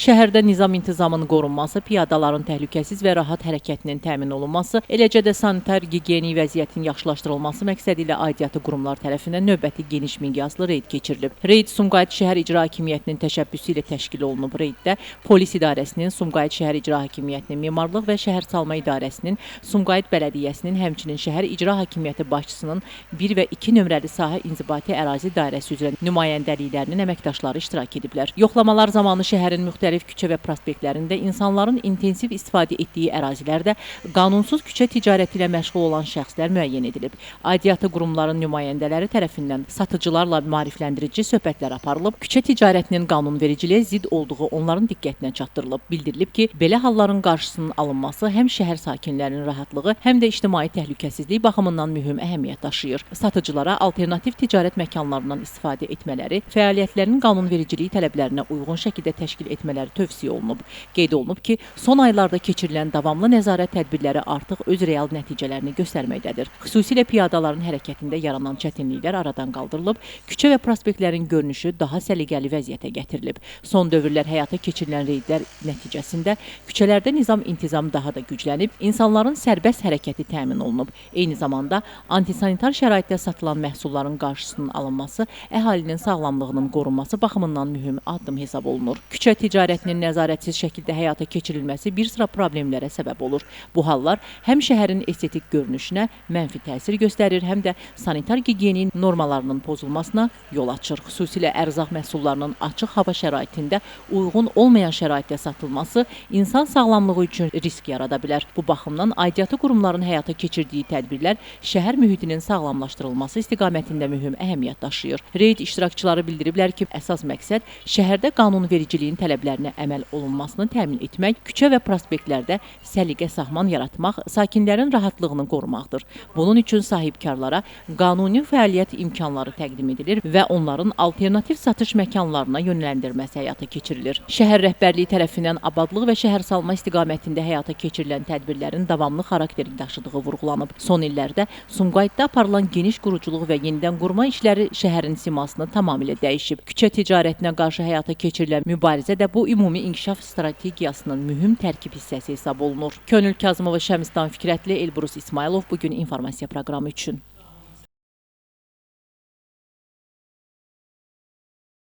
Şəhərdə nizam-intizamın qorunması, piyadaların təhlükəsiz və rahat hərəkətinin təmin olunması, eləcə də sanitar gigiyenik vəziyyətin yaxşılaşdırılması məqsədi ilə aidiyyatı qurumlar tərəfindən növbəti geniş miqyaslı reyd keçirilib. Reyd Sumqayıt Şəhər İcra Hakimiyyətinin təşəbbüsü ilə təşkil olunub. Reyddə Polis İdarəsinin, Sumqayıt Şəhər İcra Hakimiyyətinin, Memarlıq və Şəhərsalma İdarəsinin, Sumqayıt Bələdiyyəsinin, həmçinin Şəhər İcra Hakimiyyəti başçısının 1 və 2 nömrəli sahə inzibati ərazi dairəsi üzrə nümayəndəliklərinin əməkdaşları iştirak ediblər. Yoxlamalar zamanı şəhərin müxtəlif küçə və prospektlərində insanların intensiv istifadə etdiyi ərazilərdə qanunsuz küçə ticarəti ilə məşğul olan şəxslər müəyyən edilib. Aidiyyatı qurumların nümayəndələri tərəfindən satıcılarla maarifləndirici söhbətlər aparılıb, küçə ticarətinin qanunvericiliyə zidd olduğu onların diqqətinə çatdırılıb. Bildirilib ki, belə halların qarşısının alınması həm şəhər sakinlərinin rahatlığı, həm də ictimai təhlükəsizlik baxımından mühüm əhəmiyyət daşıyır. Satıcılara alternativ ticarət məkanlarından istifadə etmələri, fəaliyyətlərinin qanunvericiliyi tələblərinə uyğun şəkildə təşkil etmələri tövsiyə olunub. Qeyd olunub ki, son aylarda keçirilən davamlı nəzarət tədbirləri artıq öz real nəticələrini göstərməkdədir. Xüsusilə piyadaların hərəkətində yaranan çətinliklər aradan qaldırılıb, küçə və prospektlərin görünüşü daha səliqəli vəziyyətə gətirilib. Son dövrlər həyata keçirilən reydlər nəticəsində küçələrdə nizam-intizam daha da güclənib, insanların sərbəst hərəkəti təmin olunub. Eyni zamanda antisanitar şəraitdə satılan məhsulların qarşısının alınması, əhalinin sağlamlığının qorunması baxımından mühüm addım hesab olunur. Küçə ticarətinin nəzarətsiz şəkildə həyata keçirilməsi bir sıra problemlərə səbəb olur. Bu hallar həm şəhərin estetik görünüşünə mənfi təsir göstərir, həm də sanitar gigiyenik normalarının pozulmasına yol açır. Xüsusilə ərzaq məhsullarının açıq hava şəraitində uyğun olmayan şəraitdə satılması insan sağlamlığı üçün risk yarada bilər. Bu baxımdan aidiyyatı qurumların həyata keçirdiyi tədbirlər şəhər mühitinin sağlamlaşdırılması istiqamətində mühüm əhəmiyyət daşıyır. Reyd iştirakçıları bildiriblər ki, əsas məqsəd şəhərdə qanunvericiliyin tələblərinə əməl olunmasını təmin etmək, küçə və prospektlərdə səliqə sahman yaratmaq, sakinlərin rahatlığını qorumaqdır. Bunun üçün sahibkarlara qanuni fəaliyyət imkanları təqdim edilir və onların alternativ satış məkanlarına yönləndirməsi həyata keçirilir. Şəhər rəhbərliyi tərəfindən abadlıq və şəhərsalma istiqamətində həyata keçirilən tədbirlərin davamlı xarakteri daşıdığı vurğulanıb. Son illərdə Sumqayıtda aparılan geniş quruculuq və yenidən qurma işləri şəhərin simasını tamamilə dəyişib. Küçə ticarətinə qarşı həyata keçirilən mübarizə də bu ümumi inkişaf strategiyasının mühüm tərkib hissəsi hesab olunur. Könül Kazımova, Şəmistan Fikrətli, Elbrus İsmailov bugün informasiya proqramı üçün.